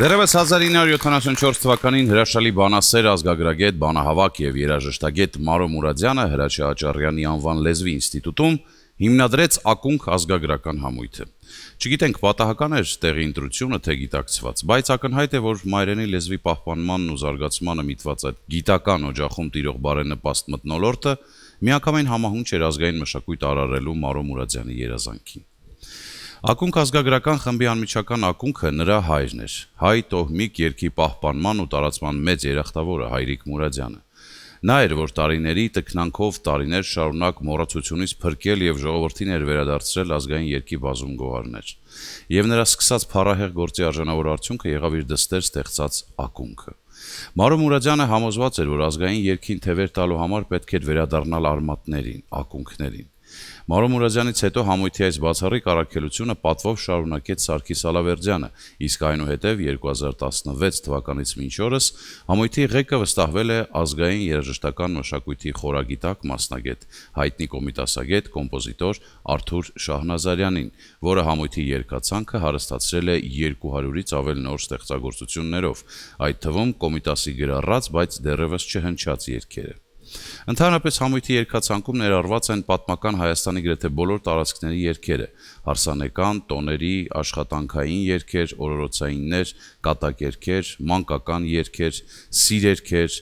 Դեռևս 1974 թվականին հրաշալի բանասեր, ազգագրագետ, բանահավաք եւ երաժշտագետ Մարո Մուրադյանը Հրաչյա Աճարյանի անվան լեզվի ինստիտուտում հիմնադրեց ակունք ազգագրական համույթը։ Չգիտենք պատահական էր տեղի ընտրությունը, թե գիտակցված, բայց ակնհայտ է, որ մայրենի լեզվի պահպանմանն ու զարգացմանը միտված այդ գիտական օջախում տիրող բարենպաստ մթնոլորտը միանգամայն համահունչ էր ազգային մշակույթ արարելու Մարո Մուրադյանի երազանքին։ Ակունք ազգագրական խմբի անմիջական ակունքը նրա հայրն էր, հայ տոհմիկ երգի պահպանման ու տարածման մեծ երախտավորը Հայրիկ Մուրադյանը։ Նա էր, որ տարիների տքնանքով տարիներ շարունակ մոռացությունից փրկել եւ ժողովրդին էր վերադարձրել ազգային երգի բազում գոհարներ։ Եվ նրա սկսած փառահեղ գործի արժանավոր արդյունքը եղավ իր դստեր ստեղծած ակունքը։ Մարո Մուրադյանը համոզված էր, որ ազգային երգին թևեր տալու համար պետք էր վերադառնալ արմատներին, ակունքներին։ Մարո Մուրադյանից հետո համույթի այս բացառիկ առաքելությունը պատվով շարունակեց Սարգիս Ալավերդյանը, իսկ այնուհետև 2016 թվականից մինչ օրս համույթի ղեկը վստահվել է ազգային երաժշտական մշակույթի խորագիտակ մասնագետ, հայտնի կոմիտասագետ, կոմպոզիտոր Արթուր Շահնազարյանին, որը համույթի երգացանքը հարստացրել է 200-ից ավել նոր ստեղծագործություններով, այդ թվում կոմիտասի գրառած, բայց դեռևս չհնչած երգերը։ Ընդհանրապես համույթի երգացանկում ներառված են պատմական Հայաստանի գրեթե բոլոր տարածքների երգերը, հարսանեկան, տոների, աշխատանքային երգեր, օրորոցայիններ, կատակերգեր, մանկական երգեր, սիրերգեր,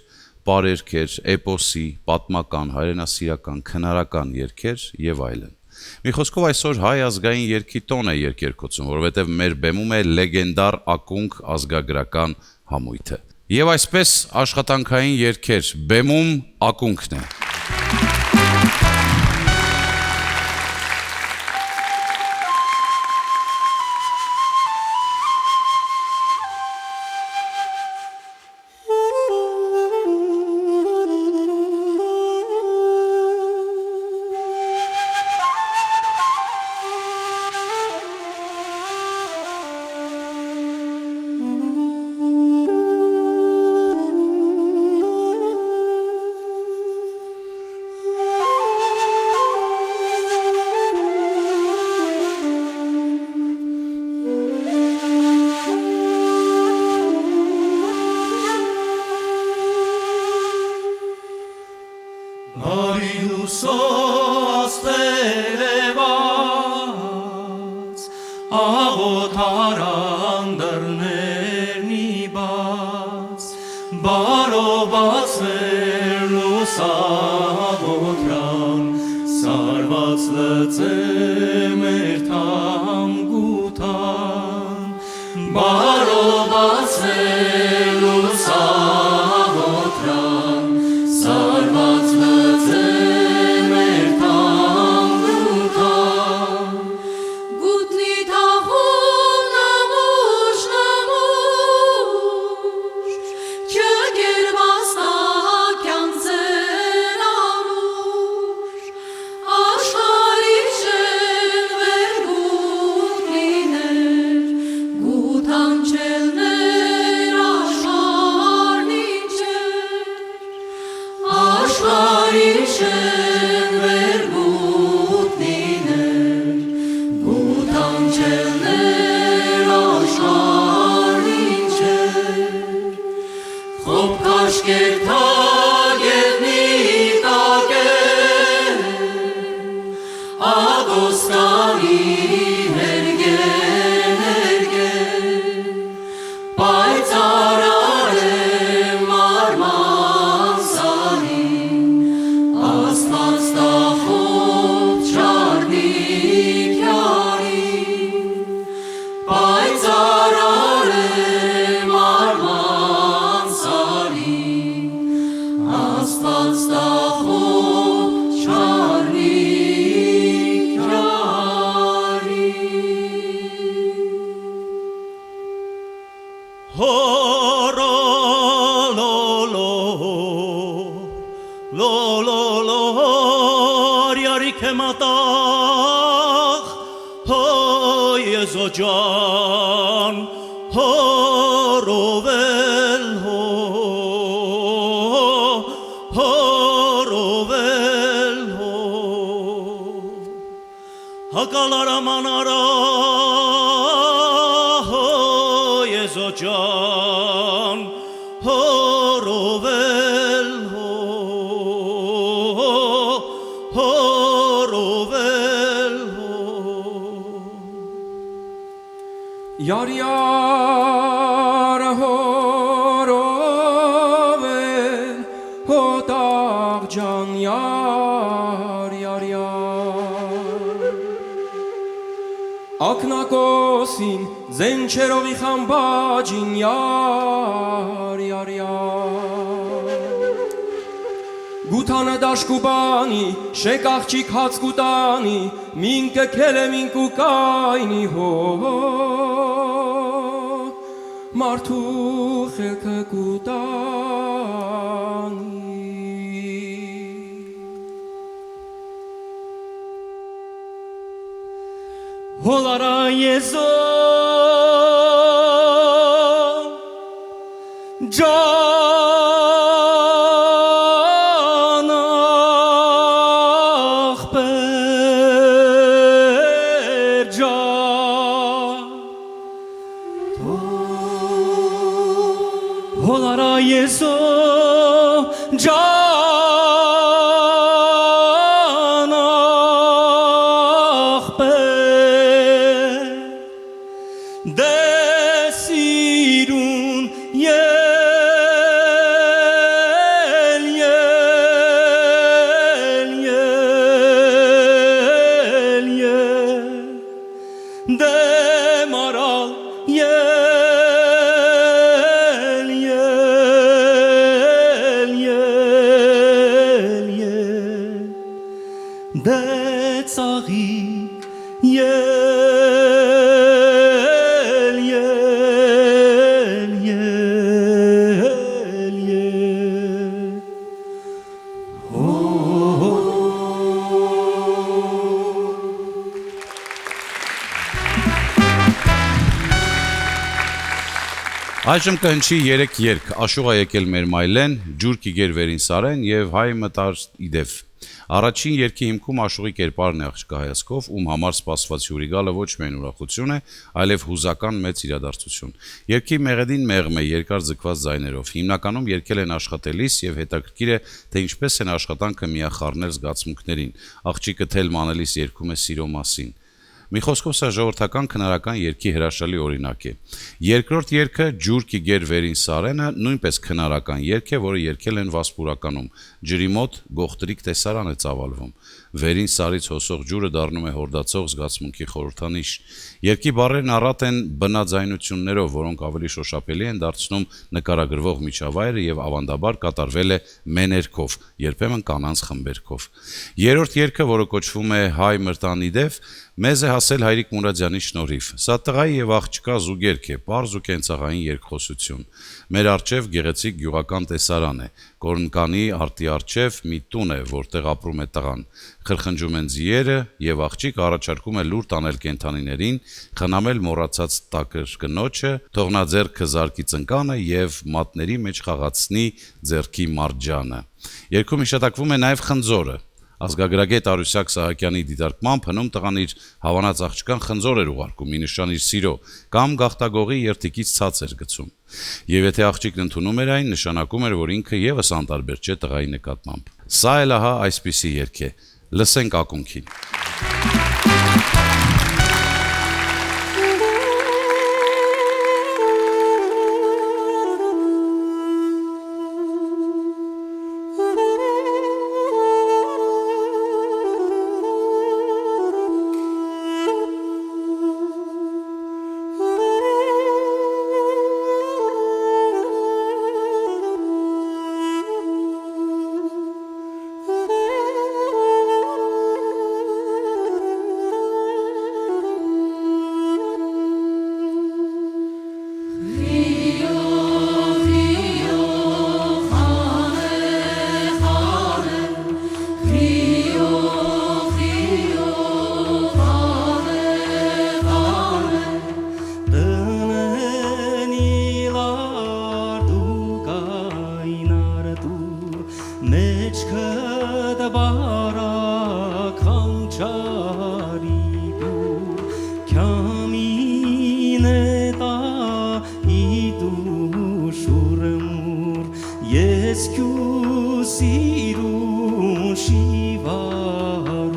պարերգեր, էպոսի, պատմական, հայրենասիրական, քնարական երգեր եւ այլն։ Մի խոսքով այսօր հայ ազգային երգի տոն է երկերկոցում, որովհետեւ մեր բեմում է լեգենդար ակունք ազգագրական համույթը։ Եվ այսպես աշխատանքային երգեր, բեմում ակունքն է։ Հակալարամանարա, հո եզոջան հորովել հորովել Yar horovel hotar can yar Aknakosin zencherovi khambajin yar Gutana dashkubani shekachik hatskutani minke keleminku kaini ho Martu khelke kutani Holara yezo Holara yeso janachpe desirun demaral Detsari Այժմ կհնչի 3 երգ, Աշուղա եկել մեր մայլեն, ջուր կիգեր վերին սարեն եւ հայ մտար իդեվ։ Առաջին երգի հիմքում Աշուղի կերպարն է աղջկա հայացքով, ում համար սպասված հյուրի գալը ոչ միայն ուրախություն է, այլև հուզական մեծ իրադարձություն։ Երգի մեղեդին մեղմ է երկար ձգված ձայներով։ Հիմնականում երգել են աշխատելիս եւ հետաքրքիր է, թե ինչպես են աշխատանքը միախառնել զգացմունքներին։ Աղջիկը թել մանելիս երգում է սիրո մասին։ Մի խոսքով սա ժողովրդական քնարական երգի հրաշալի օրինակ է։ Երկրորդ երգը ջուր կիգեր վերին սարենը նույնպես քնարական երգ է, որը երգել են Վասպուրականում։ Ջրի մոտ գողտրիկ տեսարան է ծավալվում։ Վերին սարից հոսող ջուրը դառնում է հորդացող զգացմունքի խորհրդանիշ։ Երգի բառերն առատ են բնաձայնություններով, որոնք ավելի շոշափելի են դարձնում նկարագրվող միջավայրը եւ ավանդաբար կատարվել է մեներքով, երբեմն կանանց խմբերքով։ Երրորդ երգը, որը կոչվում է Հայ մրտանիդև, մեզ է հասել Հայրիկ Մուրադյանի շնորհիվ։ Սա տղայի եւ աղջկա զուգերգ է, պարզ ու կենցաղային երկխոսություն։ Մեր առջև գեղեցիկ գյուղական տեսարան է։ Կորնկանի արտի առջև մի տուն է, որտեղ ապրում է տղան։ Խրխնջում են ձիերը եւ աղջիկ առաջարկում է լուր տանել կենդանիներին, խնամել մոռացած տակր կնոջը, թողնաձեռքը զարկի ծնկանը եւ մատների մեջ խաղացնի ձեռքի մարջանը։ Երգում հիշատակվում է նաեւ խնձորը։ Ազգագրագետ Արուսյակ Սահակյանի դիտարկմամբ հնում տղան իր հավանած աղջկան խնձոր էր ուղարկում, մի նշան իր սիրո, կամ գաղտագողի երթիկից ցած էր գցում։ Եվ եթե աղջիկն ընդունում էր այն, նշանակում էր, որ ինքը եւս անտարբեր չէ տղայի նկատմամբ։ Սա էլ ահա այսպիսի երգ է։ Լսենք ակունքին։ Քամին է տա իդու շուրմու ես քու սիրուն շիվարուցուր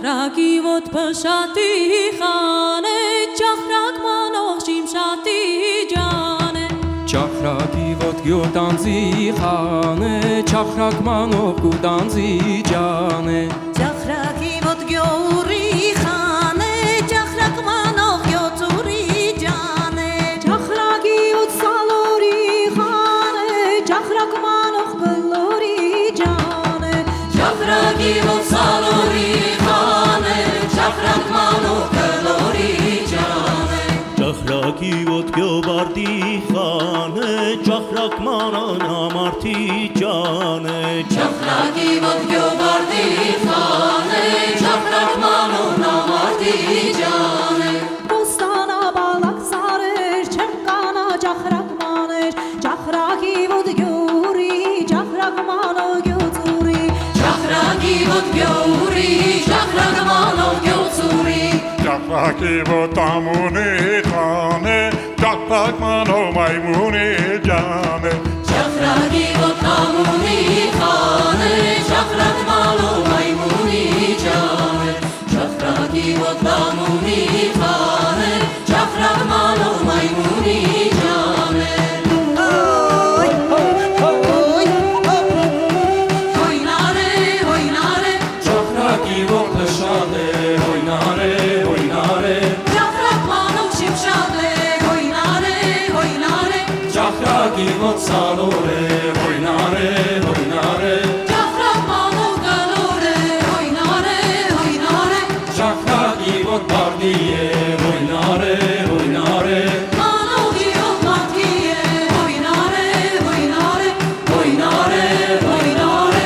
Ճախրակի ոտ փշատի խանե ճախրակ մանող շիմշատի ջանե Ճախրակի ոտ գյուտանձի խանե ճախրակ մանող գուտանձի ջանե Ճախրակի ոտ գյուրի խանե ճախրակ մանող գյոցուրի ջանե Ճախրակի ոտ սալորի խանե ճախրակ մանող գլորի ջանե Ճախրակի ոտ սալորի Ճախրակի ոտքյո բարդի խանե ճախրակ մանան ամարդի ջանե Ճախրակի ոտքյո բարդի խանե ճախրակ մանան ամարդի ջանե Ոստանա բալակ սարեր չեմ կանա ճախրակ մաներ Ճախրակի ոտքյուրի ճախրակ մանո գյոցուրի Ճախրակի ոտքյուրի ճախրակ մանո գյոցուրի Ճախրակի ոտամունի խանե ճախրակ մանո մայմունի ջանե Ճախրակի ոտամունի խանե ճախրակ մանո մայմունի ջանե Ճախրակի ոտամունի խանե ճախրակ մանո մայմունի ջանե Հոյնարե հոյնարե Ճախրակի ոտ փշատե հոյնարե հոյնարե Ճախրակ մանող շիմշատե հոյնարե հոյնարե Ճախրակի ոտ սալորե հոյնարե հոյնարե Ճախրակ մանող գլորե հոյնարե հոյնարե Ճախրակի ոտ բարդի է հոյնարե հոյնարե Մանողի ոտ մարդի է հոյնարե հոյնարե հոյնարե հոյնարե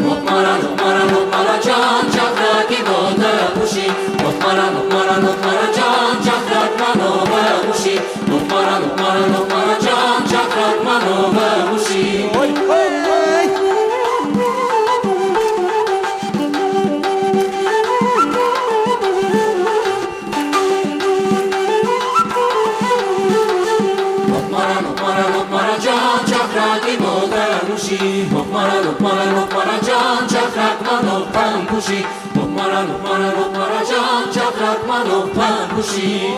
Ոտ մարա ջան ճախրակի ոտը ուշի Ոտ մարա ջան ճախրակ մանովը ուշի Ոտ մարա ջան ճախրակ մանովը ուշի lokmara can çakrakmanov pampuşi lokmara can çakrakmanov pampuşi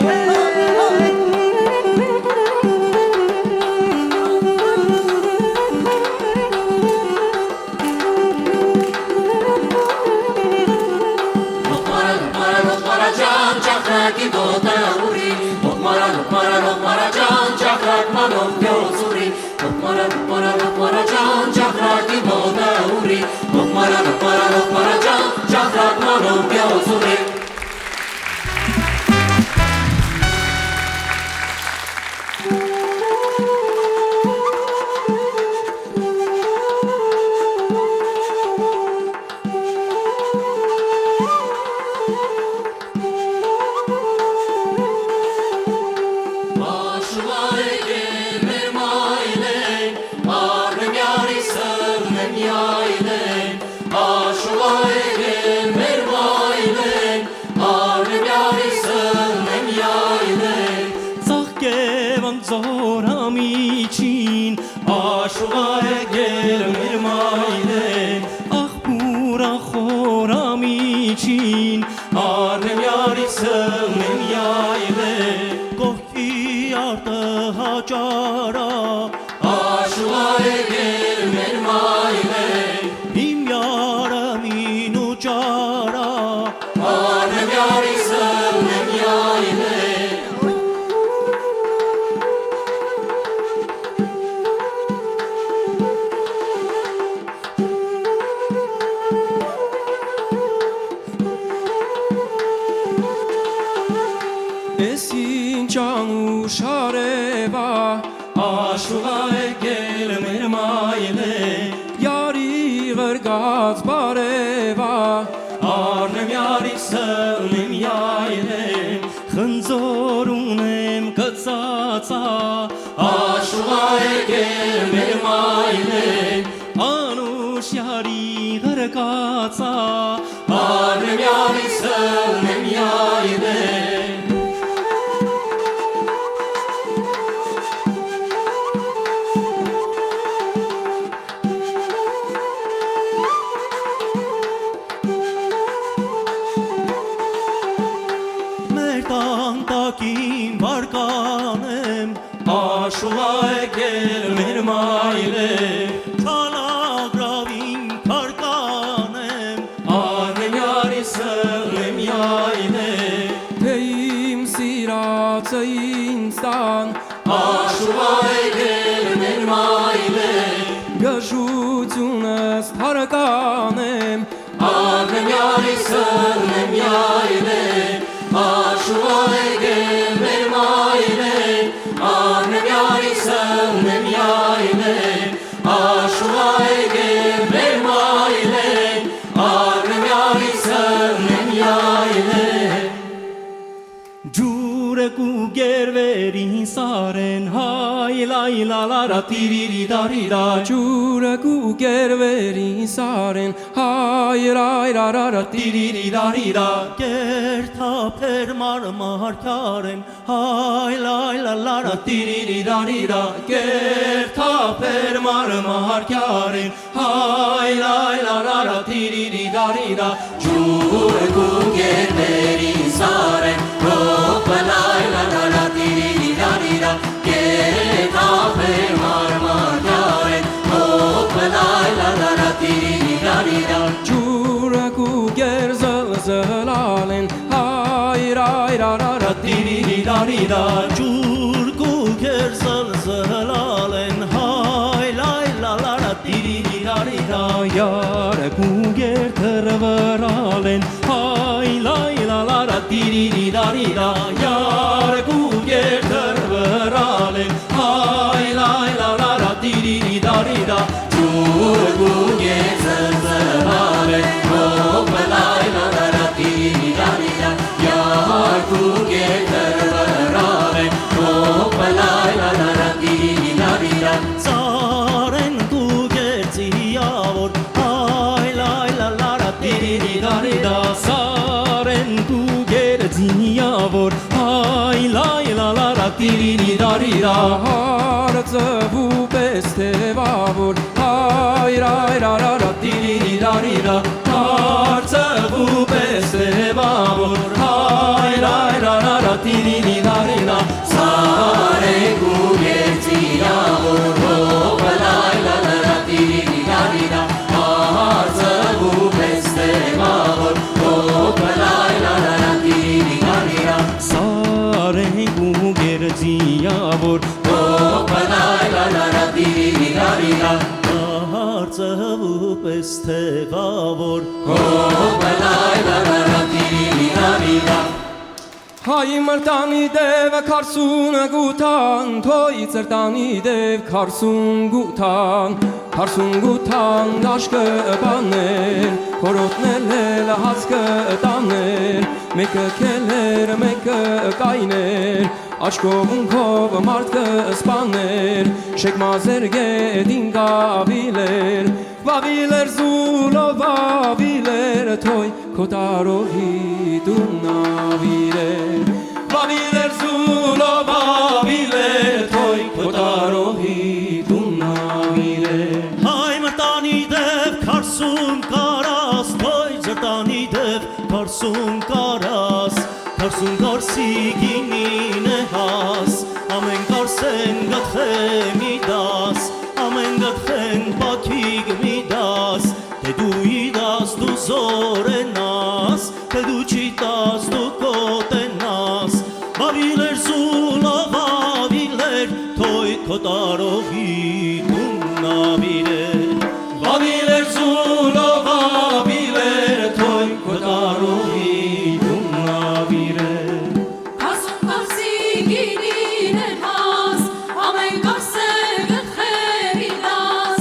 lokmara can çakraki dota uri lokmara can çakrakmanov pyozuri lokmara can çakraki dota uri lokmara can çakrakmanov pyozuri Զորամիջին աշուղա եկել մեր մայլեն աղբուրա խորամիջին արնեմյարից եմ յայլեն կողքի արտը հաճարա աշուղա եկել մեր մայլեն իմ յարը մինու ճարա արնեմյարից եմ յայլեն Չանու շարևա աշուղա եկել մեր մայլե յարի ղրգած բարևա արնեմ յարից սլեմ յայլե խնձոր ունեմ կծածա աշուղա եկել մեր մայլե անուշ յարի ղրգածա արնեմ յարից սլեմ յայլե Տանտակին բարկանեմ աշուղա եկել մեր մայլե Չալագրավին կարկանեմ արնեմյարի սլեմ յայլե Թե իմ սիրածը ինձան աշուղա եկել մեր մայլե Գժությունս թարկանեմ արնեմյարի սլեմ յայլե Աշուղա եկել մեր մայլեն, արնեմյարի սլեմ յայլեն Աշուղա եկել մեր մայլեն, արնեմյարի սլեմ յայլեն Ջուրը կու գերվերին սարեն, հայ լայ լալարա տիրիրի դարիրա Ջուրը կու գերվերին սարեն, հայ լայ լալարա տիրիրի դարիրա Կերթապեր մարմարքարեն, հայ լայ լալարա տիրիրի դարիրա Կերթապեր մարմարքարեն, հայ լայ լալարա տիրիրի դարիրա Ջուրը կու գերվերին սարեն Հոպլայ լալարա տիրիրի դարիրա Կերթապեր մարմարքարեն Հոպլայ լալարա տիրիրի դարիրա Ջուրը կու գերզլզլալեն հայրայրարարա տիրիրի դարիրա Ջուր կու գերզլզլալեն հայ լայ լալարա տիրիրի դարիրա Յարը կու գերթրվրալեն հայ լայ լալարա տիրիրի դարիրա Յարը կու գերթրվրալեն հայ լայ լալարա տիրիրի դարիրա Ջուրը կու գերզլզլալեն Հոպլայ լալարա տիրիրի դարիրա Յար կու գերթրվրալեն Հոպլայ լալարա տիրիրի դարիրա Ծարեն կու գերձիավոր հայ լայ լալարա տիրիրի դարիրա Սարեն կու գերձիավոր հայ լայ լալարա տիրիրի դարիրա Հարցը վու պես թևավոր Այ ռայ ռա ռա ռա տիրի դարիրա Հարցվու պես տևավոր Այ ռայ ռա ռա ռա տիրի դարիրա Սարենք ու գերծիավոր հոպը լայլա լրա տիրի դարիրա Հարցվու պես տևավոր հոպը լայլա լրա տիրի դարիրա Սարենք ու գերձիավոր հոպը լայլա լրա տիրի դարիրա Հարցվու պես տևավոր հոպը լայլա լրա տիրի դարիրա Հայ մրտանի դև քարսուն գութան Թոյ ծրտանի դև քարսուն գութան դաշկը բաներ Հորոտնել էլ հացկը տաներ Մեկը կելեր, մեկը կայներ Աչկովունքով մարդկը սպաներ Շեք մազեր գետին կավիլեր Վավիլեր զուլով վավիլեր Թոյ կոտարողի դունավիրեր Վավիլեր զուլով վավիլեր Թոյ կոտարողի դունավիրեր Հայ մրտանի դև քարսուն կարաս Թոյ ձրտանի դև քարսուն կարաս Քարսուն կարսի գինին է հաս Ամեն կարսեն գտխեմ իդաս Ամեն գտխեն բակիգ միդաս Թե դու իդաս դու զորենաս Թե դու չիտաս դու կոտենաս Վավիլեր զուլով վավիլեր Թոյ կոտարողի դունավիրեր Վավիլեր զուլով վավիլեր Թոյ կոտարողի դունավիրեր Քարսուն կարսի գինին է հաս Ամեն կարսեն գտխեմ իդաս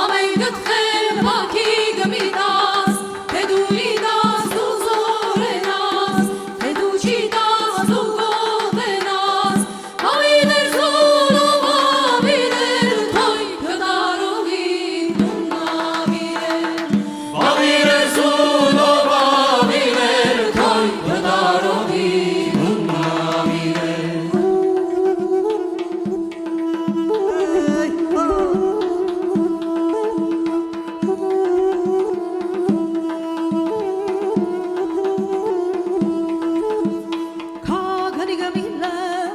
Ամեն գտխեմ բակի գմիդաս Թե դու իդաս դու զորենաս Թե դու չիտաս դու կոտենաս Վավիլեր զուլով վավիլեր Թոյ կտարողի դունավիրեր Վավիլեր զուլով վավիլեր Թոյ կտարողի դունավիրեր Քագանի գմիլը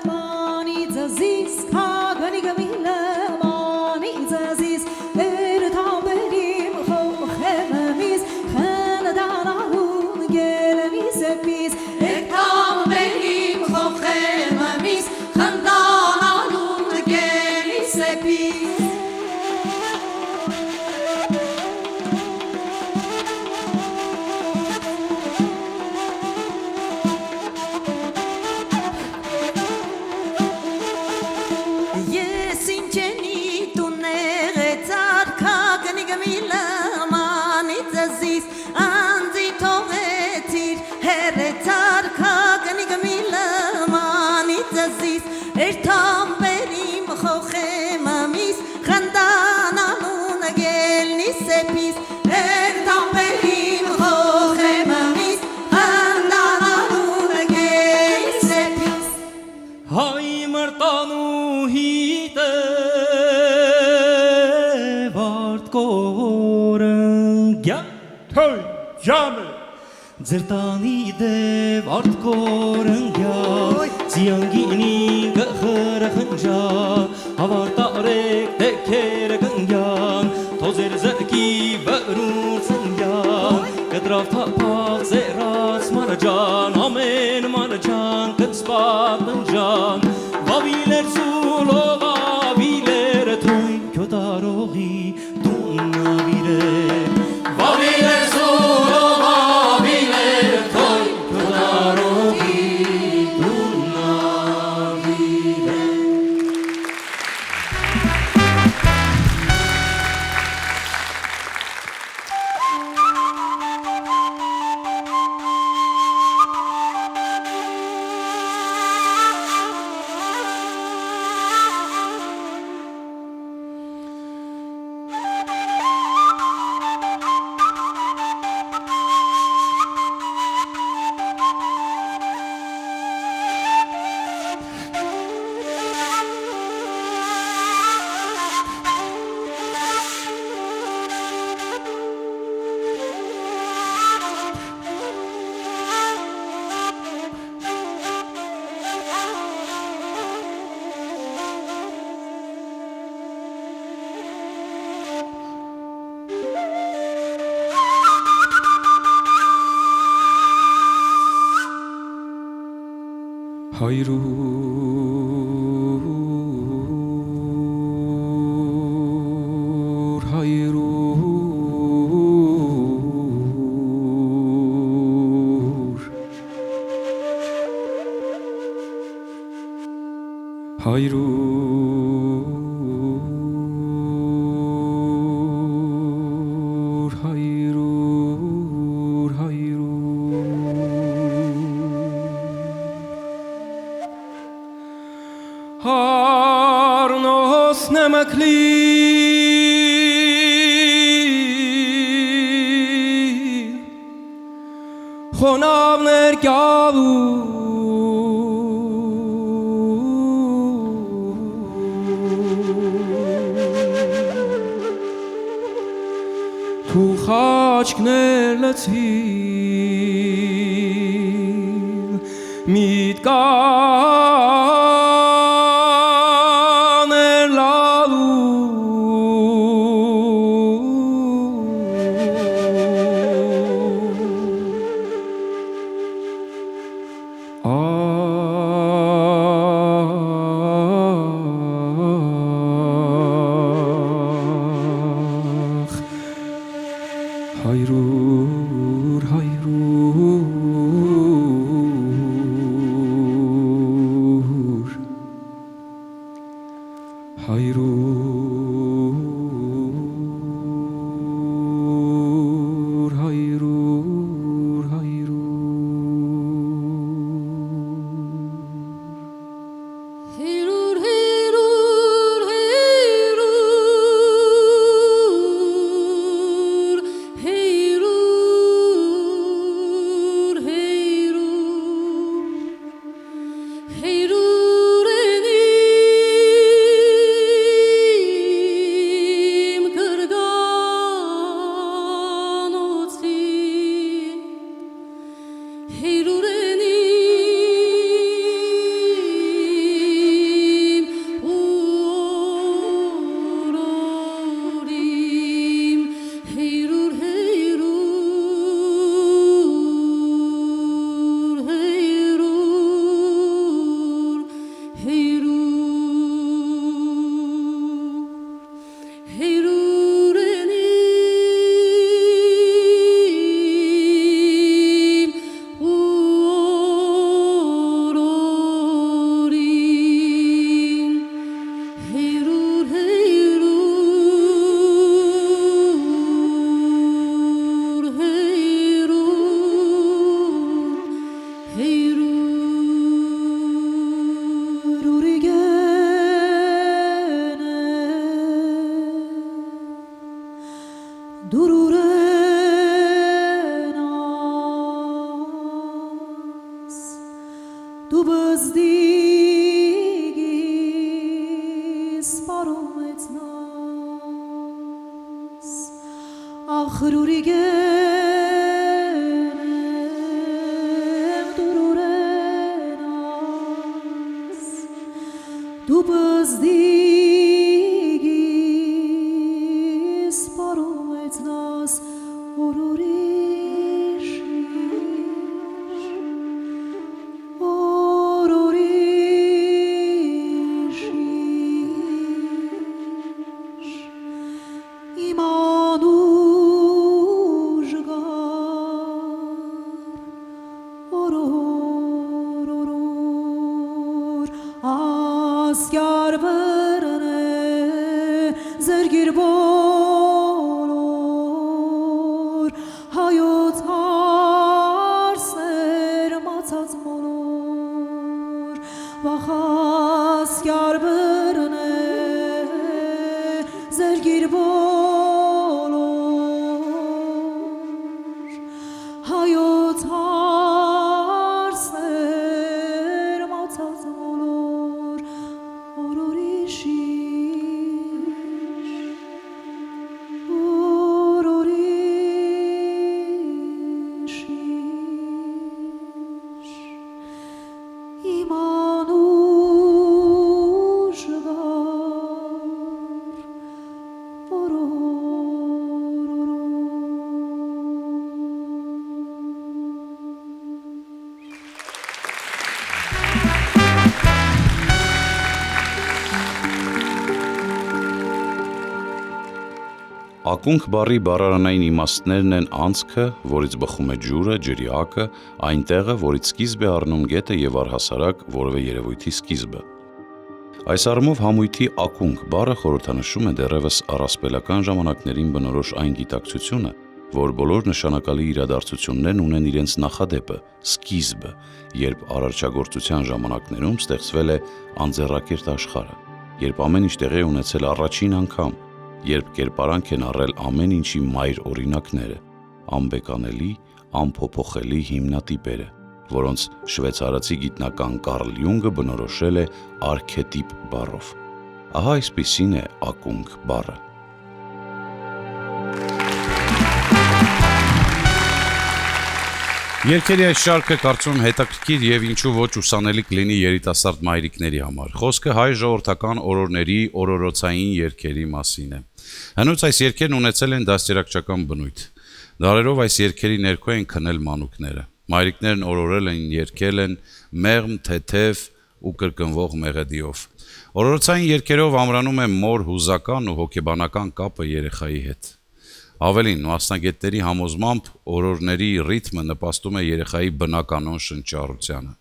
մանի ձազիս Քագանի գմիլը մանի ձազիս Էրթամբերիմ խոմխեմմիս Խնդանարուն գելնիս էպիս Էրթամբերիմ խոմխեմմիս Խնդանարուն գելնիս էպիս Ես ինչենի տուները ծարքագնի գմիլը մանից զիս անձի թողեցիր հերը ծարքագնի գմիլը մանից զիս երթամբերիմ խոխեմամիս խնդանանուն գելնի սեպիս երթամբերիմ խոխեմամիս խնդանանուն գելնի սեպիս Հայ մրտանուհի վարդ կորնգյա Թոյ ջանը Ձրտանի դև արդ կորնգյա Ձիանգինի գխրը խնջա Հավարտարեք դեքերը կնգյան Թոզեր զրկի վրուր ծնգյան Կտրավ թապաղ զերած մարաջան Ամեն մարաջան կծպատ ննջան Վավիլեր զուլով վավիլեր Թույն կյոտարողի դունավիրեր Վավիլեր զուլով վավիլեր Թոյ կտարողի դունավիրեր Հարնոս նմկլի խոնավներ կյալու թու խաչքներ լցվիլ միտկաներ Hayrur, hayrur, hayrur, hayrur, hayrur. Heyrur, heyrur, heyrur, heyrur, heyrur, heyrur enim kırganotsi, heyrur enim urorim, heyrur, heyrur, heyrur, heyrur, heyrur enim urorim, heyrur, heyrur, heyrur, heyrur. Dururenas du bzdigis parometsnas achrurigenem dururenas du bzdigis parometsnas ororish Askar bırne zergir bolor hayot arser matzaz molor vach askar bırne zergir bolor hayot arser matzaz molor Imanushgar Ակունք բառի բառարանային իմաստներն են անցքը, որից բխում է ջուրը, ջրի ակը, այն տեղը, որից սկիզբ է առնում գետը եւ առհասարակ որևէ երևույթի սկիզբը։ Այս առումով համույթի ակունք բառը խորհրդանշում է դեռևս առասպելական ժամանակներին բնորոշ այն գիտակցությունը, որ բոլոր նշանակալի իրադարձություններն ունեն իրենց նախադեպը, սկիզբը, երբ արարչագործության ժամանակներում ստեղծվել է անձեռակերտ աշխարհը, երբ ամեն ինչ տեղի է ունեցել առաջին անգամ, երբ կերպարանք են առել ամեն ինչի մայր օրինակները, անբեկանելի, անփոփոխելի հիմնատիպերը, որոնց շվեյցարացի գիտնական Կարլ Յունգը բնորոշել է արքետիպ բառով։ Ահա այսպիսին է ակունք բառը։ Երգերի այս շարքը կարծում հետաքրքիր եւ ինչու ոչ ուսանելի կլինի երիտասարդ մայրիկների համար։ Խոսքը հայ ժողովրդական օրորների օրորոցային երգերի մասին է։ Հնուց այս երգերն ունեցել են դաստիարակչական բնույթ։ Դարերով այս երգերի ներքո են քնել մանուկները։ Մայրիկներն օրորել են, երգել են մեղմ, թեթև ու կրկնվող մեղեդիով։ Օրորոցային երգերով ամրանում է մոր հուզական ու հոգեբանական կապը երեխայի հետ։ Ավելին, մասնագետների համոզմամբ օրորների ռիթմը նպաստում է երեխայի բնականոն շնչառությանը։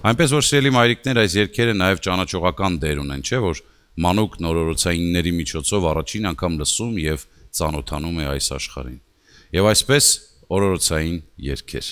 Այնպես որ սիրելի մայրիկներ, այս երգերը նաև ճանաչողական դեր ունեն, չէ՞ որ մանուկն օրորոցայինների միջոցով առաջին անգամ լսում եւ ծանոթանում է այս աշխարհին։ Եվ այսպես օրորոցային երգեր։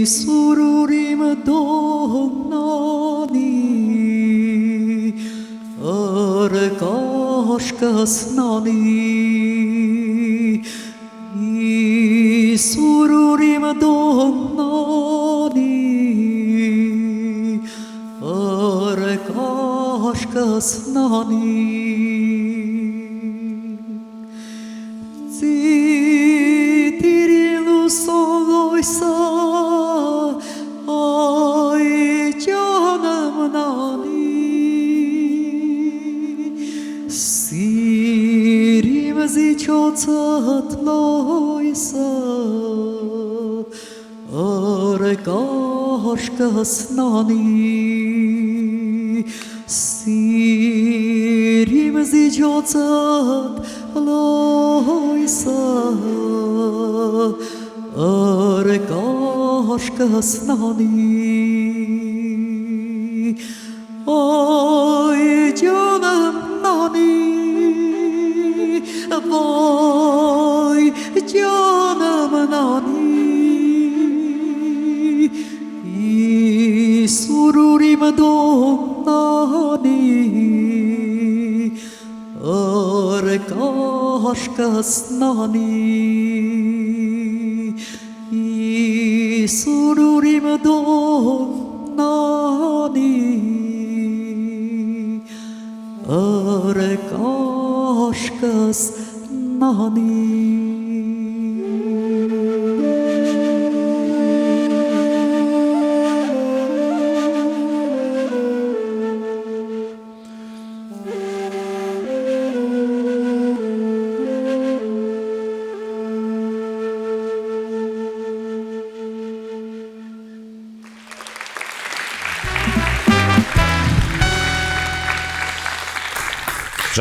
Սուրուրիմ դոնանի Արկաշկասնանի Սուրուրիմ դոնանի Արկաշկասնանի Ձիտիրիլու սոլոյսա Այ ջանım նանի Սիրիմ զիչոցըտ լոյսա Արկաշկասնանի Սիրիմ զիչոցըտ լոյսա Արկաշկասնանի Այ ջանım նանի Վայ ջանım նանի Սուրուրիմ դոնանի Արկաշկասնանի Սուրուրիմ դոնանի Արկաշկասնանի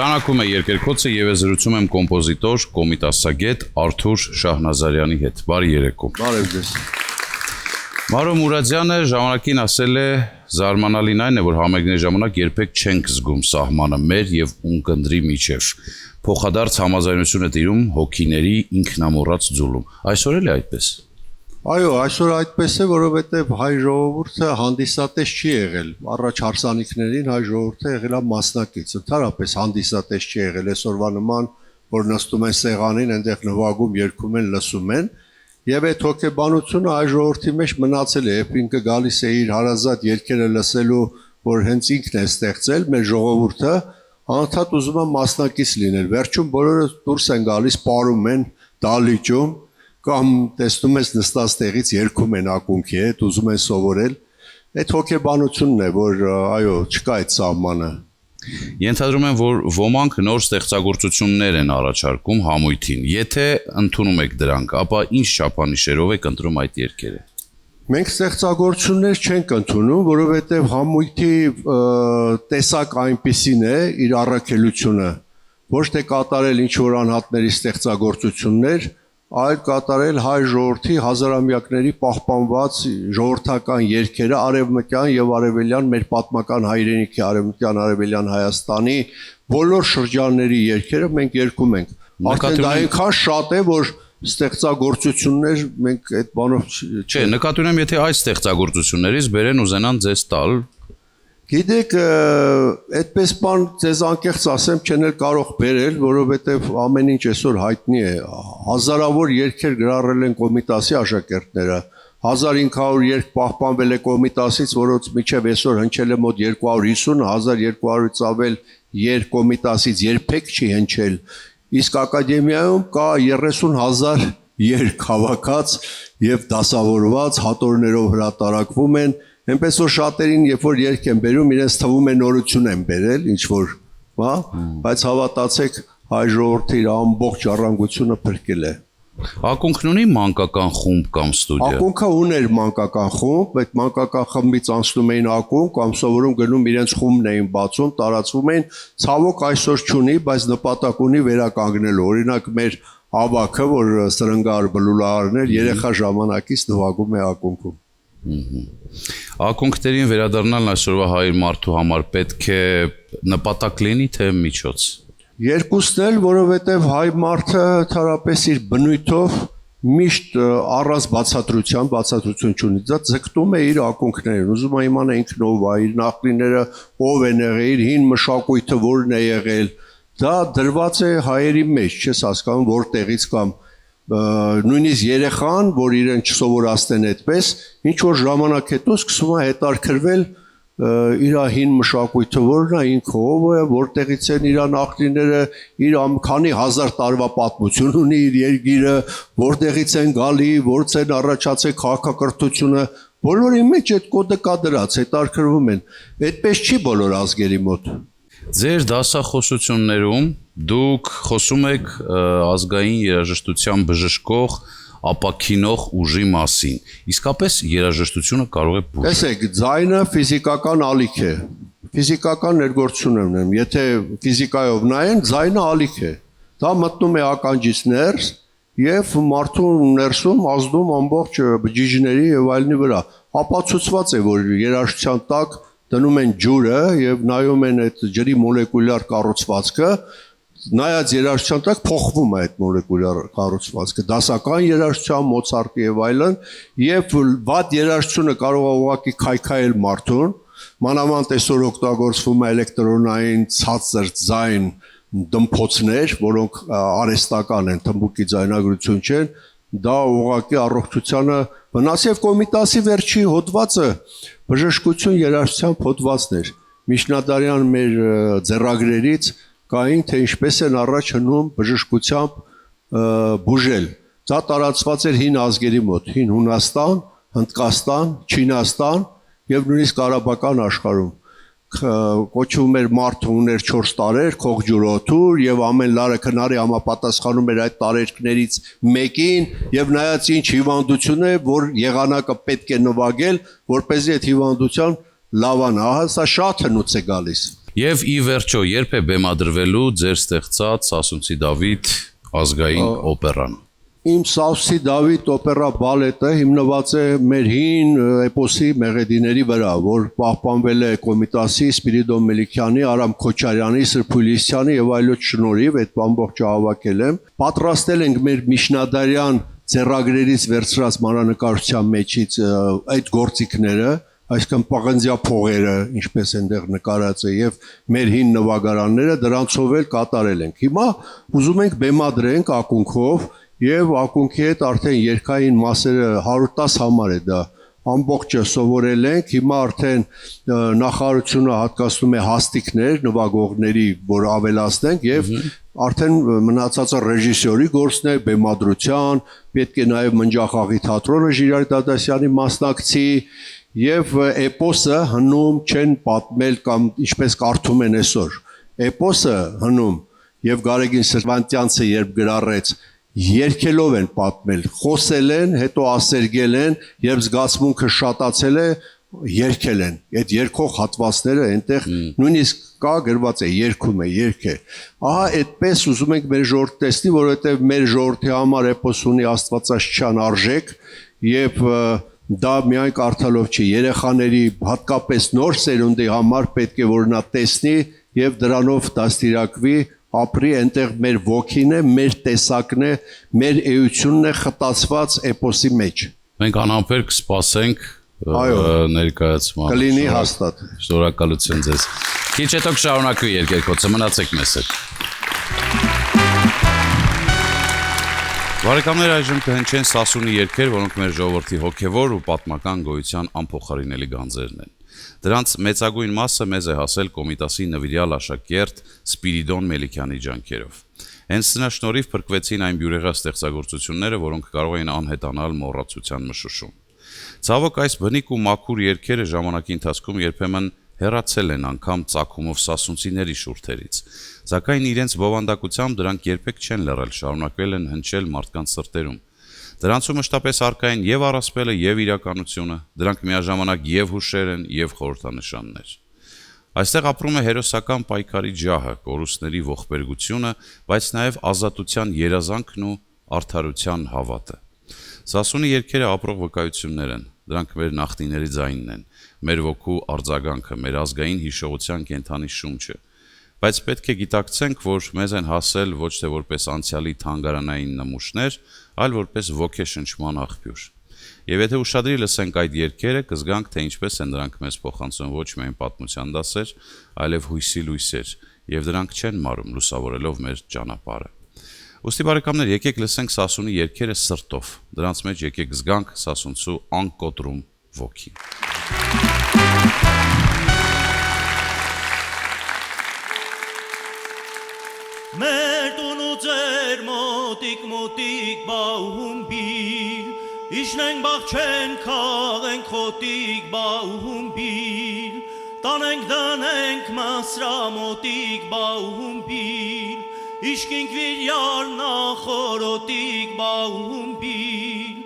Ժանակում է երկերկոցը եւ ես զրուցում եմ կոմպոզիտոր, կոմիտասագետ Արթուր Շահնազարյանի հետ։ Բարի երեկո։ Բարև ձեզ։ Մարո Մուրադյանը ժամանակին ասել է զարմանալին այն է, որ համերգների ժամանակ երբեք չենք զգում սահմանը մեր եւ ունկնդրի միջև։ Փոխադարձ համաձայնություն է տիրում հոգիների ինքնամոռաց ձուլում։ Այսօր էլ է այդպես։ Այո, այսօր այդպես է, որովհետև հայ ժողովուրդը հանդիսատես չի եղել։ Առաջ հարսանիքներին հայ ժողովուրդը եղել է մասնակից, ընդհանրապես հանդիսատես չի եղել այսօրվա նման, որ նստում են սեղանին, այնտեղ նվագում, երգում են, լսում են, եւ այդ հոգեբանությունը հայ ժողովրդի մեջ մնացել է, երբ ինքը գալիս է իր հարազատ երգերը լսելու, որ հենց ինքն է ստեղծել, մեր ժողովուրդը անընդհատ ուզում է մասնակից լինել։ Վերջում բոլորը դուրս են գալիս, պարում են, դալիճում կամ տեսնում ես նստած տեղից երգում են ակունքի հետ, ուզում են սովորել, այդ հոգեբանությունն է, որ այո, չկա այդ սահմանը։ Ենթադրում եմ, որ ոմանք նոր ստեղծագործություններ են առաջարկում համույթին։ Եթե ընդունում եք դրանք, ապա ինչ չափանիշերով եք ընտրում այդ երգերը։ Մենք ստեղծագործություններ չենք ընդունում, որովհետև համույթի տեսակ այնպիսին է իր առաքելությունը, ոչ թե կատարել ինչ-որ անհատների ստեղծագործություններ, այլ կատարել հայ ժողովրդի հազարամյակների պահպանված ժողովրդական երգերը արևմտյան եւ արևելյան մեր պատմական հայրենիքի արևմտյան արևելյան Հայաստանի բոլոր շրջանների երգերը մենք երգում ենք։ Արդեն դա այնքան շատ է, որ ստեղծագործություններ մենք այդ բանով Չէ, նկատի ունեմ, եթե այս ստեղծագործություններից բերեն ուզենան ձեզ տալ։ Գիտեք, այդպես բան ձեզ անկեղծ ասեմ, չեն էլ կարող բերել, որովհետև ամեն ինչ այսօր հայտնի է։ Հազարավոր երգեր գրառել են Կոմիտասի աշակերտները, 1500 երգ պահպանվել է Կոմիտասից, որոնց միջև այսօր հնչել է մոտ 250, 1200-ից ավել երգ Կոմիտասից երբեք չի հնչել։ Իսկ ակադեմիայում կա 30,000 երգ հավաքած եւ դասավորված, հատորներով հրատարակվում են։ Այնպես որ շատերին, երբ որ երգ են բերում, իրենց թվում է նորություն են բերել, ինչ որ, հա, բայց հավատացեք, հայ ժողովրդի իր ամբողջ առանգությունը փրկել է։ Ակունքն ունի մանկական խումբ կամ ստուդիա։ Ակունքը ուներ մանկական խումբ, այդ մանկական խմբից անցնում էին ակունք, կամ սովորում գնում իրենց խումբն էին բացում, տարածվում էին, ցավոք այսօր չունի, բայց նպատակ ունի վերականգնելու։ Օրինակ մեր ավագը, որ սրնգար բլուլահարներ, երեխա ժամանակից նվագում է ակունքում։ Ակունքներին վերադառնալն այսօրվա հայ մարդու համար պետք է նպատակ լինի, թե միջոց։ Երկուսն էլ, որովհետև հայ մարդը թարապես իր բնույթով միշտ առանց բացատրություն չունի, դա ձգտում է իր ակունքներին, ուզում է իմանա ինքն ով է, իր նախնիները ով են եղել, իր հին մշակույթը որն է եղել, դա դրված է հայերի մեջ, չես հասկանում որտեղից կամ նույնիսկ երեխան, որ իրեն չսովորացնեն այդպես, ինչ որ ժամանակ հետո սկսում է հետաքրքրվել իր հին մշակույթը որն է, ինքը ով է, որտեղից են իր նախնիները, իր քանի հազար տարվա պատմություն ունի իր երկիրը, որտեղից են գալի, որց են առաջացել քաղաքակրթությունը, բոլորի մեջ այդ կոդը կա դրած, հետաքրքրվում են։ Այդպես չի բոլոր ազգերի մոտ։ Ձեր դասախոսություններում դուք խոսում եք ազգային երաժշտության բժշկող ապաքինող ուժի մասին։ Իսկապես երաժշտությունը կարող է բուժել։ Տեսեք, ձայնը ֆիզիկական ալիք է։ Ֆիզիկական ներգործություն ունեմ։ Եթե ֆիզիկայով նայեն, ձայնը ալիք է։ Դա մտնում է ականջից ներս եւ մարդու ներսում ազդում ամբողջ բջիջների եւ այլնի վրա։ Ապացուցված է, որ երաժշտության տակ դնում են ջուրը եւ նայում են այդ ջրի մոլեկուլյար կառուցվածքը, նայած երաժշտության տակ փոխվում է այդ մոլեկուլյար կառուցվածքը, դասական երաժշտության, Մոցարտի եւ այլն, եւ վատ երաժշտությունը կարող է ուղղակի քայքայել մարդուն, մանավանդ այսօր օգտագործվում է էլեկտրոնային ցածր ձայն դմփոցներ, որոնք արհեստական են, թմբուկի ձայնագրություն չեն, դա ուղղակի առողջությանը վնաս եւ Կոմիտասի վերջի հոդվածը բժշկություն երաժշտության հոդվածն էր։ Միջնադարյան մեր ձեռագրերից կային, թե ինչպես են առաջ հնում բժշկությամբ բուժել։ Դա տարածված էր հին ազգերի մոտ, հին Հունաստան, Հնդկաստան, Չինաստան եւ նույնիսկ արաբական աշխարհում։ Կոչվում էր մարդը ուներ 4 տարեր, քողջուրոթուր եւ ամեն լարը քնարի համապատասխանում էր այդ տարերկներից մեկին եւ նայած ինչ հիվանդություն է, որ եղանակը պետք է նվագել, որպեսզի այդ հիվանդության լավանա, ահա սա շատ հնուց է գալիս։ Եվ ի վերջո երբ է բեմադրվելու ձեր ստեղծած Սասունցի Դավիթ ազգային օպերան։ Իմ Սասունցի Դավիթ օպերա բալետը հիմնված է մեր հին էպոսի մեղեդիների վրա, որ պահպանվել է Կոմիտասի, Սպիրիդոն Մելիքյանի, Արամ Քոչարյանի, Սրբուլիսյանի եւ այլոց շնորհիվ այդ ամբողջը հավաքել եմ։ Պատրաստել ենք մեր միջնադարյան ձեռագրերից վերցրած մանրանկարչության մեջից այդ գործիքները, այսինքն պաղնձյա փողերը, ինչպես այնտեղ նկարած է, եւ մեր հին նվագարանները դրանցով էլ կատարել ենք։ Հիմա ուզում ենք բեմադրենք ակունքով եւ ակունքի հետ արդեն երկային մասերը 110 համար է դա ամբողջը սովորել ենք, հիմա արդեն նախարարությունը հատկացնում է հաստիկներ նվագողների, որ ավելացնենք եւ արդեն մնացածը ռեժիսորի գործն է, բեմադրության, պետք է նաեւ Մնջախաղի թատրոնը Ժիրայր Դադասյանի մասնակցի եւ էպոսը հնում չեն պատմել կամ ինչպես կարդում են այսօր։ Էպոսը հնում եւ Գարեգին Սրվանտյանցը երբ գրառեց երկելով են պատմել, խոսել են, հետո ասերգել են եւ զգացմունքը շատացել է, երգել են։ Այդ երգող հատվածները այնտեղ նույնիսկ կա գրված է, երգում է, երգ է։ Ահա այդպես ուզում ենք մեր ժողովուրդը տեսնի, որովհետեւ մեր ժողովրդի համար էպոս ունի աստվածաշչան արժեք եւ դա միայն կարդալով չի, երեխաների հատկապես նոր սերունդի համար պետք է որ նա տեսնի եւ դրանով դաստիարակվի, ապրի այնտեղ մեր ոգին է, մեր տեսակն է, մեր էությունն է խտացված էպոսի մեջ։ Մենք անհամբեր կսպասենք ներկայացման։ Կլինի հաստատ։ Շնորհակալություն ձեզ։ Քիչ հետո կշարունակվի երկերկոցը, մնացեք մեզ հետ։ Բարեկամներ, այժմ կհնչեն Սասունի երգեր, որոնք մեր ժողովրդի հոգևոր ու պատմական գոյության անփոխարինելի գանձերն են։ Դրանց մեծագույն մասը մեզ է հասել Կոմիտասի նվիրյալ աշակերտ Սպիրիդոն Մելիքյանի ջանքերով։ Հենց նրա շնորհիվ փրկվեցին այն բյուրեղա ստեղծագործությունները, որոնք կարող էին անհետանալ մոռացության մշուշում։ Ցավոք այս բնիկ ու մաքուր երգերը ժամանակի ընթացքում երբեմն հեռացել են անգամ ծագումով սասունցիների շուրթերից, սակայն իրենց բովանդակությամբ դրանք երբեք չեն լռել, շարունակվել են հնչել մարդկանց սրտերում։ Դրանցում մշտապես առկա են եւ առասպելը եւ իրականությունը, դրանք միաժամանակ եւ հուշեր են եւ խորհրդանշաններ։ Այստեղ ապրում է հերոսական պայքարի ջահը, կորուստների ողբերգությունը, բայց նաեւ ազատության երազանքն ու արդարության հավատը։ Սասունի երգերը ապրող վկայություններ են, դրանք մեր նախնիների ձայնն են, մեր ոգու արձագանքը, մեր ազգային հիշողության կենթանի շունչը։ բայց պետք է գիտակցենք, որ մեզ են հասել ոչ թե որպես անցյալի թանգարանային նմուշներ, այլ որպես ոգեշնչման աղբյուր։ Եվ եթե ուշադրի լսենք այդ երգերը, կզգանք, թե ինչպես են դրանք մեզ փոխանցում ոչ միայն պատմության դասեր, այլև հույսի լույսեր, եւ դրանք չեն մարում լուսավորելով մեր ճանապարհը։ Ուստի բարեկամներ, եկեք լսենք Սասունի երգերը սրտով։ Դրանց մեջ եկեք զգանք սասունցու անկոտրում ոգին։ Մեր տունու ձեր մոտիկ բաումբիլ, Իշնենք բաղչեն քաղենք խոտիկ բաումբիլ, Տանենք դանենք մասրամոտիկ բաումբիլ, Իշկինք վիրյար նախորոտիկ բաումբիլ,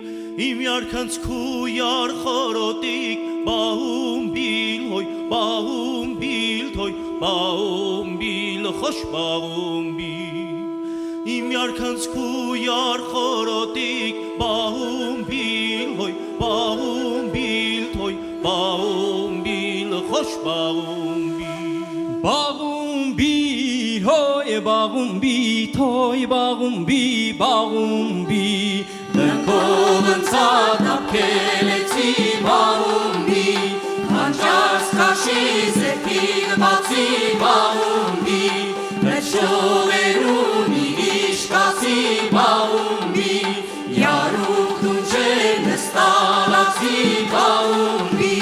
Իմ յարքանցքու յար խորոտիկ բաումբիլ, Հոյ բաումբիլ, թոյ բաումբիլ, Խոշ բաումբիլ, Իմ յարքանցքու յար խորոտիկ բաումբիլ, Հոյ բաումբիլ, թոյ բաումբիլ, Խոշ բաումբիլ, Բաղումբի, հոյ բաղումբի, թոյ բաղումբի, բաղումբի, Դնկով ընցատ ապքելեցի բաղումբի, Հանճարս կաշի զերքիղ բացի բաղումբի, Մեծ շողերուն իրիշկացի բաղումբի, Յարուկ դունջեր նստալացի բաղումբի,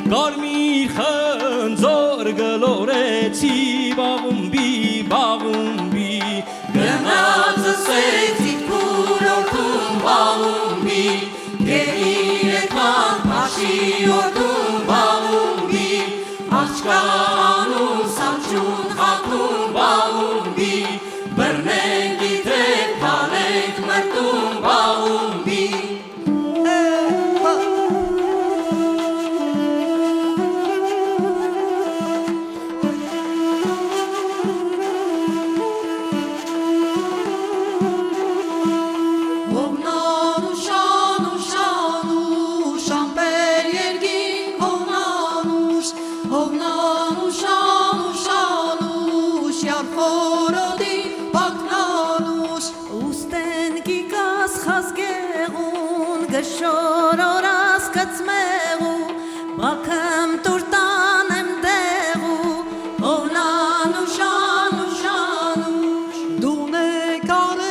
Կարմիր խնձոր գլորեցի բաղումբի, բաղումբի, Գնացս էցիտ կուրորդում բաղումբի, Գերին էտման պաշի որդում բաղումբի, Աղջկա անում սամչուն խատում բաղումբի, Բրնենք իտրեք բանենք մրտում բաղումբի, Շորորաս կծմեղու, բակեմ տուրտան եմ դեղու, հովնանու շանու շանուշ, դուն է կար,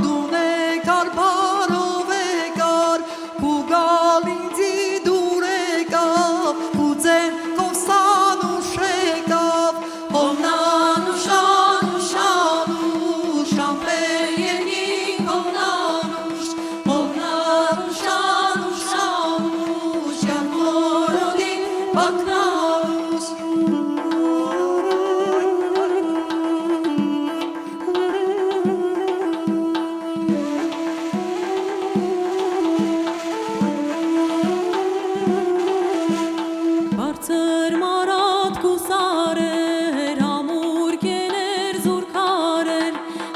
դուն է կար, բարով է կար, կու գալ ինձի դուր է կավ, կու ձեն կովսանուշ է կավ, հովնանու շանու շանուշ, ամպեր երկին հովնանուշ, Բարձր մարատ կուսարեր, ամուր կեներ զուր կարեր,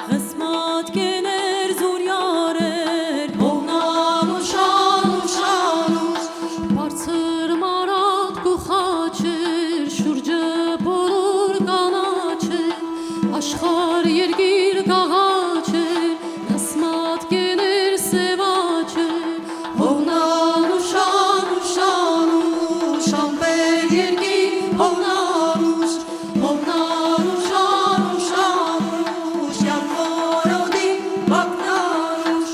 Ղսմատ կեներ զուր յարեր, Հովնանու շանու շանուս, Բարձր մարատ կուխաչեր, Շուրջը բոլոր կանաչեր, Աշխար երգիր կաղաչեր, Նսմատ կեներ սևաչեր, Հովնանու շանու շանուս, ամպեր երկին հովնանուս, Հովնանու շանու շանուս, յարմորոդի բակնանուս,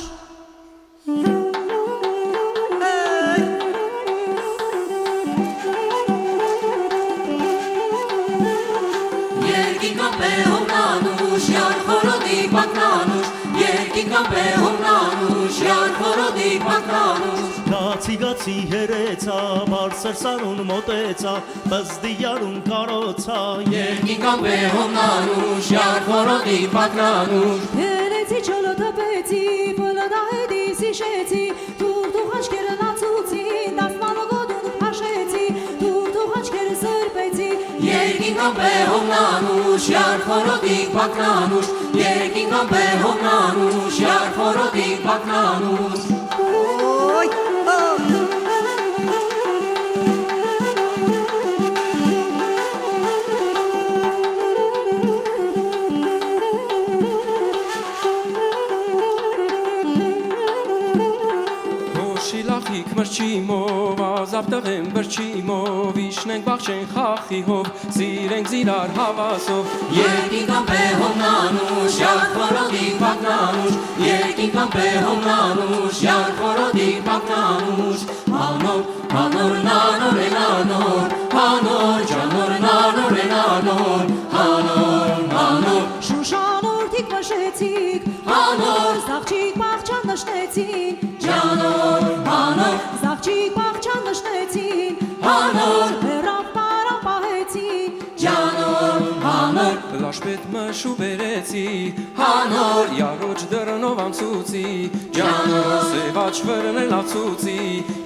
Երկին կապե հովնանուշ, յար խորոդիկ բակնանուշ, Երկին կապե հովնանուշ, յար խորոդիկ բակնանուշ, Գացի հերեցա, բարձր սարուն մոտեցա, բզդիարուն կարոցա, Երկին կապե հովնանուշ, յար խորոդիկ բակնանուշ, Երեցի չոլոտպեցի, պլդահետի սիշեցի, Թուղթուղ աչքերը նացուցի, դասմանոգոդուն հաշեցի, Թուղթուղ աչքերը սրպեցի, Երկին կապե հովնանուշ, յար խորոդիկ բակնանուշ, Երկին կապե հովնանուշ, յար խորոդիկ բակնանուշ, մրջիմով, ազապ տղեն բրջիմով, իշնենք բաղջեն խախիհով, սիրենք զիրար հավասով։ Երկինք ամպեհով նանուշ, յարքորոդիկ բակնանուշ, երկինք ամպեհով նանուշ, յարքորոդիկ բակնանուշ, հանոր, հանոր, նանոր են անոր, հանոր, ջանոր, նանոր են անոր, հանոր, հանոր, Շուշանոր թիկ մշեցիք, հանոր, զաղջիկ բաղջան նշնեցին, ջանոր, հանոր, զաղջիկ բաղջան նշնեցին, հանոր, հեռավ պարան պահեցին, ջանոր, հանոր, Լաշպետ մշու բերեցի, հանոր, Յարոջ դրնով անցուցի, ջանոր, Սևաչ վրնել ացուցի,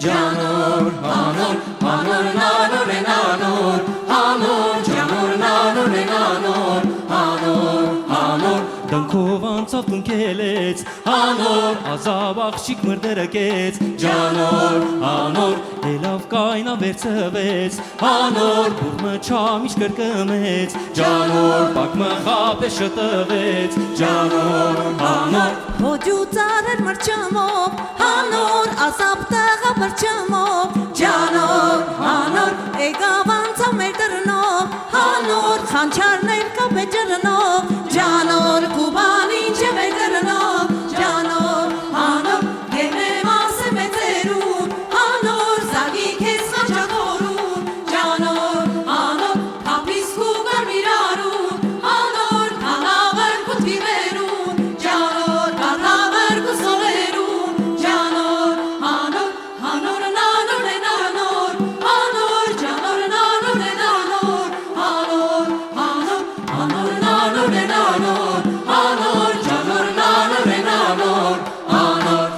ջանոր, հանոր, հանոր, նանոր են անոր, հանոր, ջանոր, նանոր են անոր, հանոր, հանոր, Դնքով անցավ տնկելեց, հանոր, ազավ աղջիկ մրդերակեց, ջանոր, հանոր, Ելավ կայնա վերցվեց, հանոր, Բուրմը չամիշ կրկմեց, ջանոր, Պակմը խապե շտվեց, ջանոր, հանոր, հոջու ծարեր մրջամով, հանոր, ազապ տղա բրջամով, ջանոր, հանոր, Էգավ անցավ մեր դրնով, հանոր, խանչարներ կապե ջրնով, ջանոր, Կուբան ինչ է մեր դրնով, ջանոր, հանոր, գերնեմ ասե մեծերուն, հանոր, զագիք ես խաչակորուն, ջանոր, հանոր, հապիս կու կարմիրարուն, հանոր, կանավեր կուտվի վերուն, ջանոր, կանավեր կու սովերուն, ջանոր, հանոր, հանոր, նանոր են անոր, հանոր, ջանոր, նանոր են անոր, հանոր, հանոր, հանոր, նանոր են անոր, հանոր, ջանոր, նանոր են անոր, հանոր,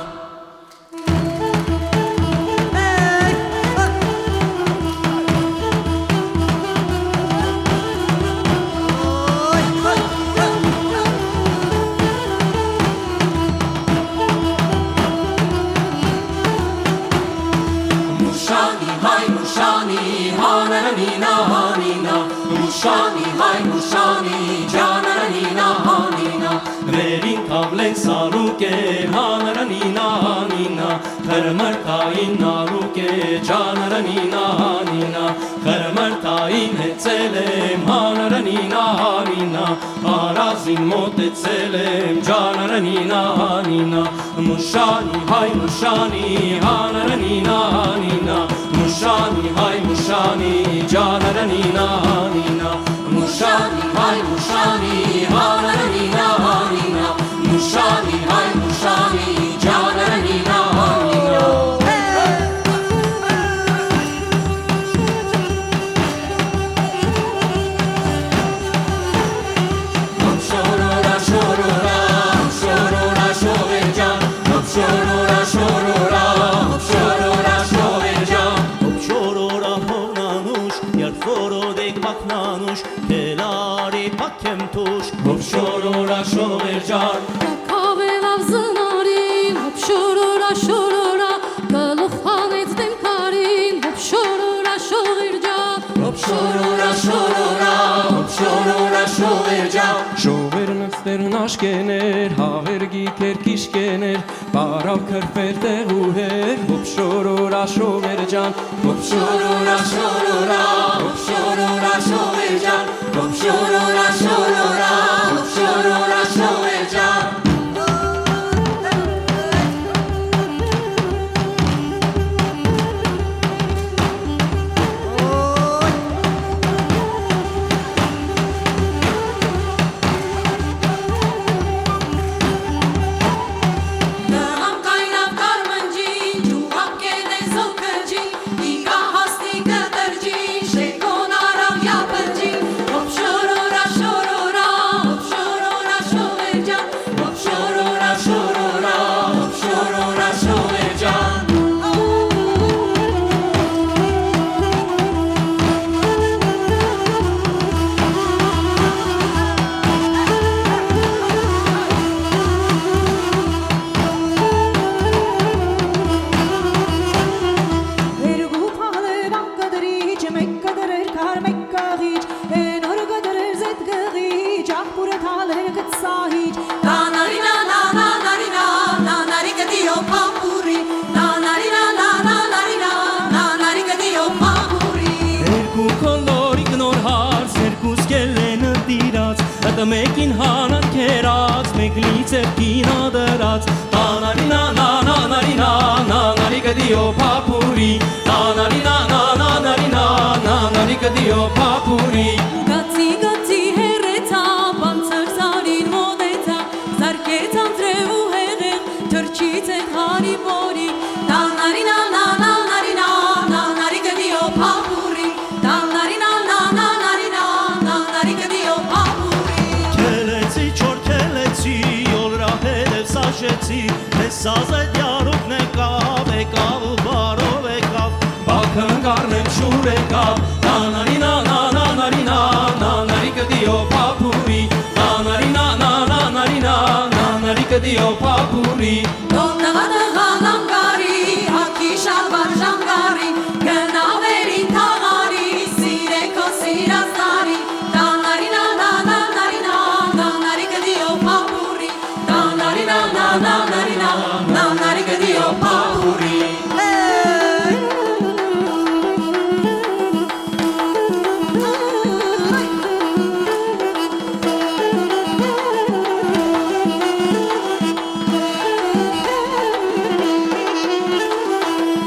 Մուշանի, հայ մուշանի, հանարանինա, հանինա, Մուշանի, հայ մուշանի, ջանարանինա, հանինա, Վերին կավլեն սարուկ է, հանրանինա, հանինա, Խրմրտային նարուկ է, ջանարանինա, հանինա, Խրմրտային հեծել եմ, հանրանինա, հանինա, Արազին մոտեցել եմ, ջանարանինա, հանինա, Մուշանի, հայ մուշանի, հանրանինա, հանինա, Մուշանի, հայ մուշանի, ջանարանինա, հանինա, Մուշանի, հայ մուշանի, հանարանինա, հանինա, Մուշանի, հայ մուշանի, ջանարանինա, հանինա, Շորորա, շորորա, շորորա, շովերջան, շորորա, շորորա, շորորա, շովերջան, Շորորա հովնանուշ, երբորոդեք բակնանուշ, Կելարի պակեմ թուշ, Շորորա շովերջան, Կավելավ զնարին, հոպ շորորա շորորա, Գլուխ հանեց դեմ կարին, հոպ շորորա շողերջան, շորորա, շորորա, շորորա, շովերջան, Շովեր նստերն աշկեներ, հավեր գիքեր կիշկեներ, Բարավ քրպեր տեղուհեր, հոպ շորորա շովերջան, շորորա, շորորա, շորորա, շովերջան, շորորա, շորորա, շորորա, շովերջան, Նամ կայնավ կարմնջին, ջուղապ կենե զոքրջին, Իկա հասնի կտրջին, շեկոն արավ յապրջին, Հոպ շորորա, շորորա, Ադը մեկին հանան կերած, մեկ լիցեր կինա դրած, նանարինա, նանարինա, նանարի կդիո պապուրի, նանարինա, նանարինա, նանարի կդիո պապուրի, Գացի գացի հերեցա, բանցր սարին մոտեցա, զարկեց անձրև ու հեղեղ, թրջից էտ հարի որի, Նանարինա, նանարինա, նանարի գդիո պապուրի, Նանարինա, նանարինա, նանարի գդիո պապուրի, Քելեցի, չոր քելեցի, ոլրա հետև սաշեցի, ես սազետ յարուկն եկավ, եկավ ու բարով եկավ, բաքն կարնեմ շուր եկավ, նանարինա, նանարինա, նանարի կդիո պապուրի, նանարինա, նանարինա, նանարի կդիո պապուրի, Տողնաղա լանգարի, հակի շալվար ժանգարի, գնավերին թաղարի, սիրեքո սիրասարի, Նանարինա, նանարինա, նանարի գդիո պապուրի, Նանարինա, նանարինա, նանարի գդիո պապուրի,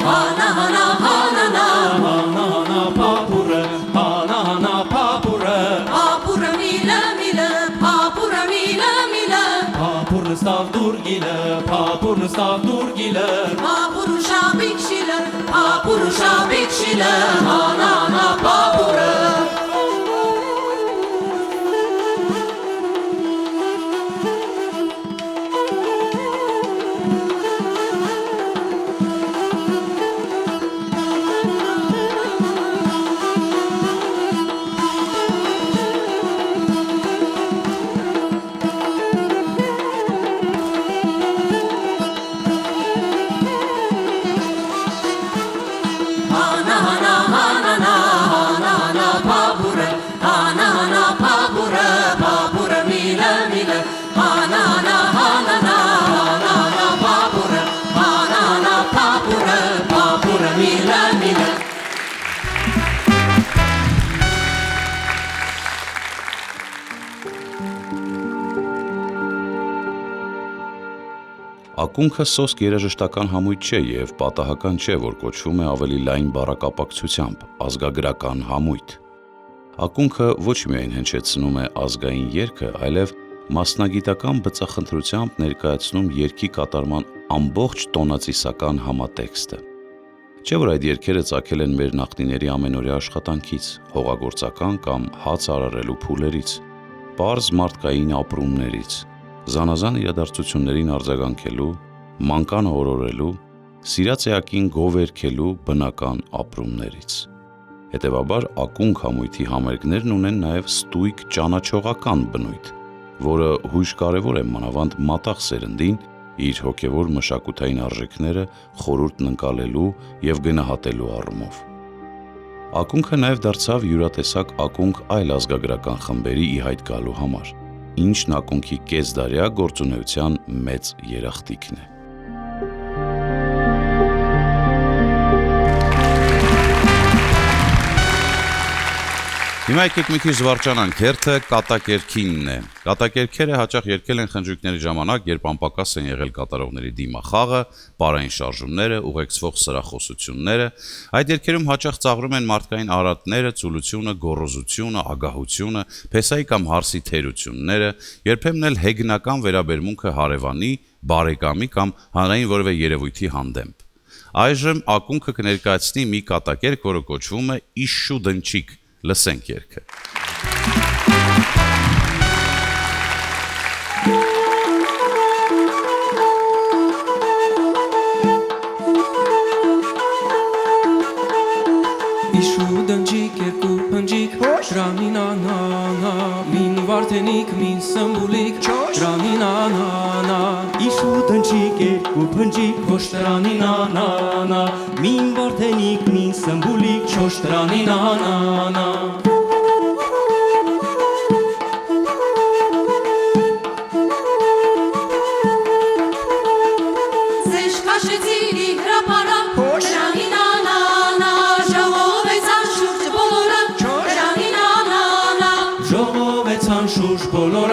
Հանա, հանա, հանանա, հանա, հանա, պապուրը, հանա, հանա, պապուրը, Պապուրը միլը, միլը, պապուրը միլը, միլը, պապուրն ստավ դուր գիլը, պապուրն ստավ դուր գիլը, Պապուրը շաբիկ շիլը, պապուրը շաբիկ շիլը, Հանանա պապուրը, Հանանա, հանանա, հանանա պապուրը, Հանանա պապուրը, պապուրը միլը, միլը, Հանանա, հանանա, հանանա պապուրը, Հանանա պապուրը, պապուրը միլը, միլը, Ակունքը սոսկ երաժշտական համույթ չէ եւ պատահական չէ, որ կոչվում է ավելի լայն բառակապակցությամբ ազգագրական համույթ։ Ակունքը ոչ միայն հնչեցնում է ազգային երգը, այլև մասնագիտական բծախնդրությամբ ներկայացնում երգի կատարման ամբողջ տոնածիսական համատեքստը։ Չէ՞ որ այդ երգերը ծագել են մեր նախնիների ամենօրյա աշխատանքից, հողագործական կամ հաց արարելու փուլերից, պարզ մարդկային ապրումներից, զանազան իրադարձություններին արձագանքելու, մանկանը օրորելու, սիրած էակին գովերքելու բնական ապրումներից։ Հետևաբար ակունք համույթի համերգներն ունեն նաև ստույգ ճանաչողական բնույթ, որը հույժ կարևոր է մանավանդ մատաղ սերնդին իր հոգևոր մշակութային արժեքները խորհուրդն ընկալելու եւ գնահատելու առումով։ Ակունքը նաև դարձավ յուրատեսակ ակունք այլ ազգագրական խմբերի ի հայտ գալու համար, ինչն ակունքի կեսդարյա գործունեության մեծ երախտիկն է։ Հիմա եկեք մի քիչ զվարճանանք, հերթը կատակերքինն է։ Կատակերքերը հաճախ երգել են խնջույքների ժամանակ, երբ անպակաս են եղել կատարողների դիմախաղը, պարային շարժումները, ուղեկցվող սրախոսությունները։ Այդ երգերում հաճախ ծաղրում են մարդկային արատները, ծուլությունը, գոռոզությունը, ագահությունը, փեսայի կամ հարսի թերությունները, երբեմն էլ հեգնական վերաբերմունքը հարևանի, բարեկամի կամ հանրային որևէ երևույթի հանդեպ։ Այժմ ակունքը կներկայացնի մի կատակերք, որը կոչվում է «Իշու դնչիկ», լսենք երգը։ Իշու դնջիկ երկու փնջիկ Շրանի նանանա Մին վարդենիկ մին սմբուլիկ Շրանի նանանա Իշու դնչիկ երկու փնջիկ Փոշտրանի նանանա Մին վարդենիկ մին սմբուլիկ Չոշտրանի նանանա Ձեշ քաշեցինի հրապարա Շրանի նանանա Ժողովեցան շուրջ բոլորը Շրանի նանանա Ժողովեցան շուրջ բոլորը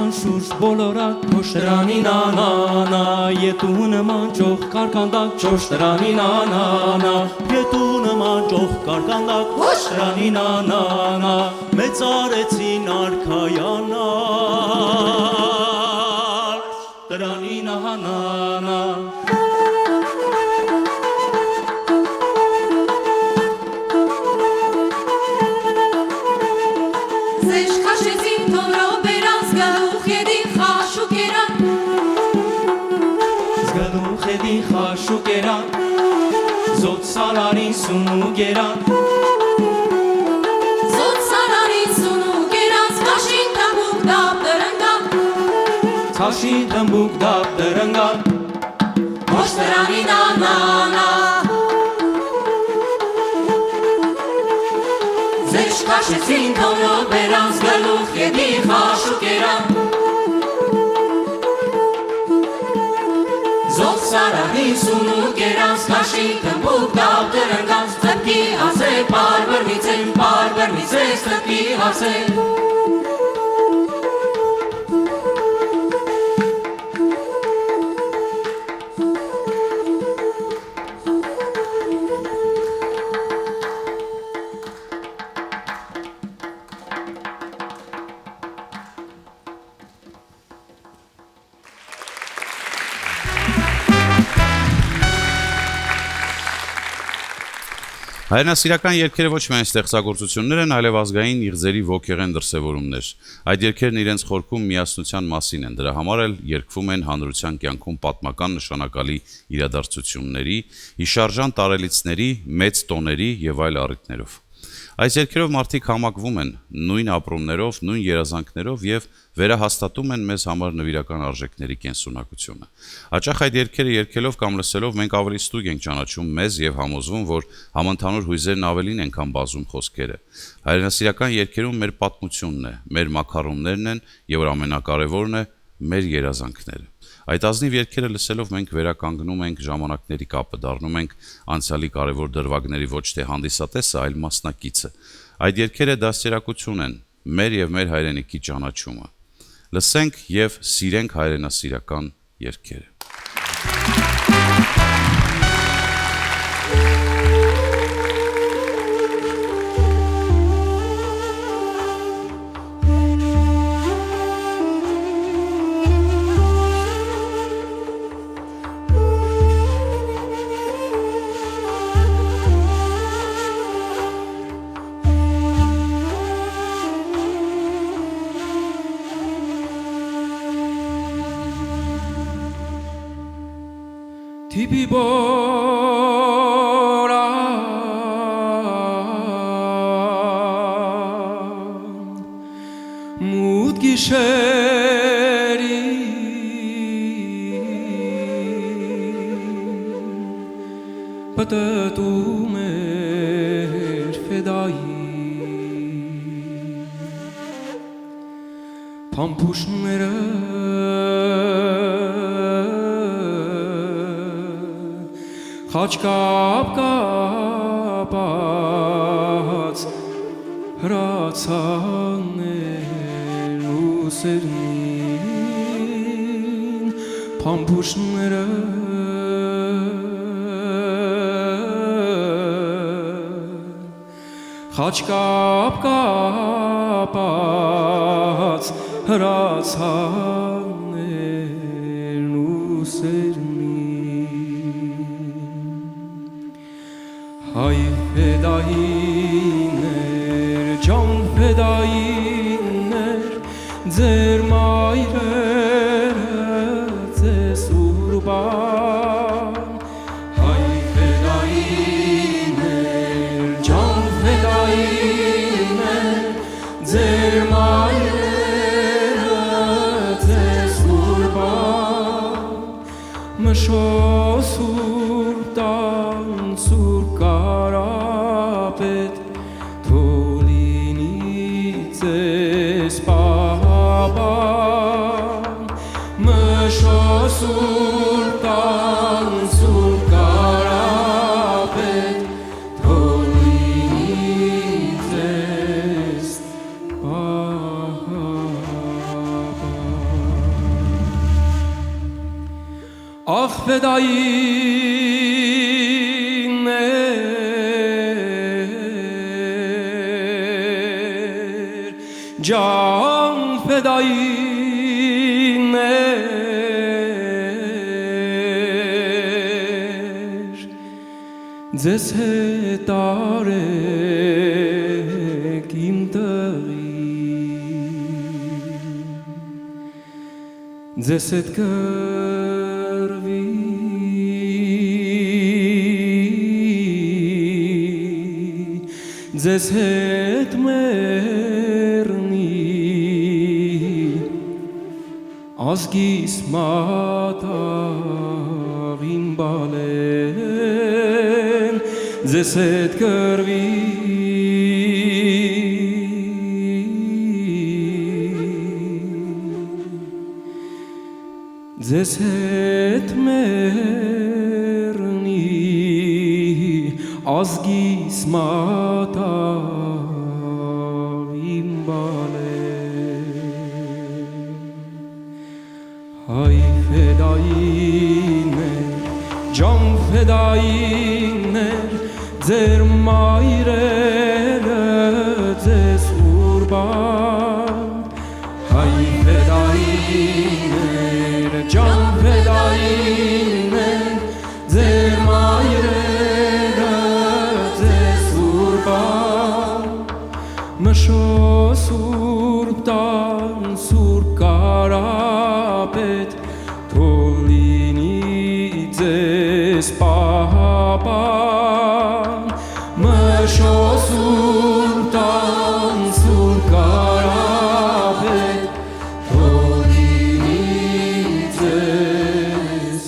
անշուշտ բոլորակ Չորս դրանին անանա Ետու նման ճող կարկանդակ Չորս դրանին անանա Ետու նման ճող կարկանդակ Չորս դրանին անանա Մեծ արեցին արքայանալ Դրանին անանա Զեշ քաշեցին թորով բերանց գլուխ եդին խաշուկերան Զգլուխ եդին խաշուկերան Զոտ սարարին սունուգերան Զոտ սարարին սունուկերանց Քաշին թմբուկ դապ դրնգան Թաշին թմբուկ դապ դրնգան Ոչ դրանին անանա Զեշ քաշեցին թորով բերանց գլուխ եդին խաշուկերան Զոտ սարարին սունուկերանց Քաշին թմբուկ դապ դրնգան Ծպկի հասե պարբրնիցեն Պարբրնիցես ծպկի հասե Հայրենասիրական երգերը ոչ միայն ստեղծագործություններ են, այլև ազգային իղձերի ոգեղեն դրսևորումներ։ Այդ երգերն իրենց խորքում միասնության մասին են, դրա համար էլ երգվում են հանրության կյանքում պատմական նշանակալի իրադարձությունների, հիշարժան տարելիցների, մեծ տոների եւ այլ առիթներով։ Այս երգերով մարդիկ համակվում են նույն ապրումներով, նույն երազանքներով եւ վերահաստատում են մեզ համար նվիրական արժեքների կենսունակությունը։ Հաճախ այդ երգերը երգելով կամ լսելով մենք ավելի ստույգ ենք ճանաչում մեզ եւ համոզվում, որ համընդհանուր հույզերն ավելին են, քան բազում խոսքերը։ Հայրենասիրական երգերում մեր պատմությունն է, մեր մաքարումներն են եւ որ ամենակարևորն է, մեր երազանքները։ Այդ ազնիվ երգերը լսելով մենք վերականգնում ենք ժամանակների կապը, դառնում ենք անցյալի կարևոր դրվագների ոչ թե հանդիսատեսը, այլ մասնակիցը։ Այդ երգերը դաստիարակություն են, մեր եւ մեր հայրենիքի ճանաչումը։ Լսենք եւ սիրենք հայրենասիրական երգերը։ Tipi bora Mut gişeri Patatum fedai Pampuşnere Խաչկապ կապած հրացաններ ու սերնին փամփուշները խաչկապ կապած հրացաններ ու սերնին Հայ ֆեդայիներ, ջան ֆեդայիներ, ձեր մայրերը ձեզ ուրբան Հայ ֆեդայիներ, ջան ֆեդայիներ, ձեր մայրերը ձեզ ուրբան Մշոսուր տան սուր կարապետ թոլինից ես պահաբան Մշոսուր տան սուր կարապետ թոլինից ես պահաբան ախ ֆեդայիներ ջան ֆեդայիներ ձեզ հետ արեք իմ տեղի ձեզ հետ կրվի ձեզ հետ մեռնի ազգիս մատաղին բալեն ձեզ հետ կրվի ձեզ հետ մեռնի ազգիս մատաղին բալեն հայ ֆեդայիներ ջան ֆեդայիներ ձեր մայրերը ձեզ ուրբան հայ ֆեդայիներ ջան ֆեդայիներ ձեր մայրերը ձեզ ուրբան մշո սուրբ տան սուրբ կարապետ թոլինի ձեզ պահապան մշո սուրբ տան սուրբ կարապետ թոլինի ձեզ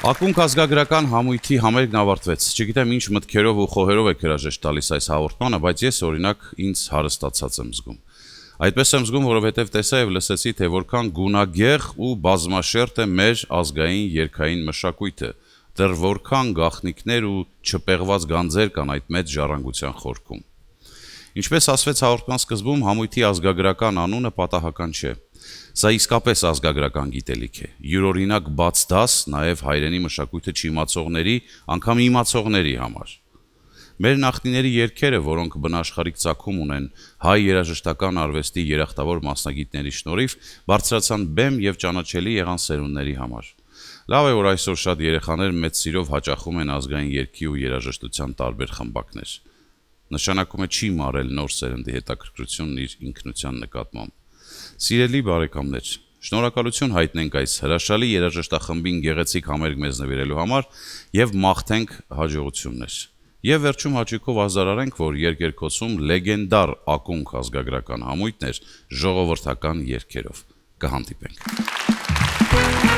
Ակունք ազգագրական համույթի համերգն ավարտվեց։ Չգիտեմ ինչ մտքերով ու խոհերով եք հրաժեշտ տալիս այս հաղորդմանը, բայց ես օրինակ ինձ հարստացած եմ զգում։ Այդպես եմ զգում, որովհետև տեսա եւ լսեցի, թե որքան գունագեղ ու բազմաշերտ է մեր ազգային երգային մշակույթը, դեռ որքան գաղտնիքներ ու չպեղված գանձեր կան այդ մեծ ժառանգության խորքում։ Ինչպես ասվեց հաղորդման սկզբում, համույթի ազգագրական անունը պատահական չէ։ Սա իսկապես ազգագրական գիտելիք է, յուրօրինակ բաց դաս նաև հայրենի մշակույթը չիմացողների, անգամ իմացողների համար։ Մեր նախնիների երգերը, որոնք բնաշխարհիկ ծագում ունեն հայ երաժշտական արվեստի երախտավոր մասնագետների շնորհիվ, բարձրացան բեմ եւ ճանաչելի եղան սերունդների համար։ Լավ է, որ այսօր շատ երեխաներ մեծ սիրով հաճախում են ազգային երգի ու երաժշտության տարբեր խմբակներ։ Նշանակում է չի մարել նոր սերնդի հետաքրքրությունն իր ինքնության նկատմամբ։ Սիրելի բարեկամներ, շնորհակալություն հայտնենք այս հրաշալի երաժշտախմբին գեղեցիկ համերգ մեզ նվիրելու համար եւ մաղթենք հաջողություններ։ Եվ վերջում հաճույքով ազարարենք, որ երկերկոցում լեգենդար ակունք ազգագրական համույթներ ժողովրդական երգերով կհանդիպենք։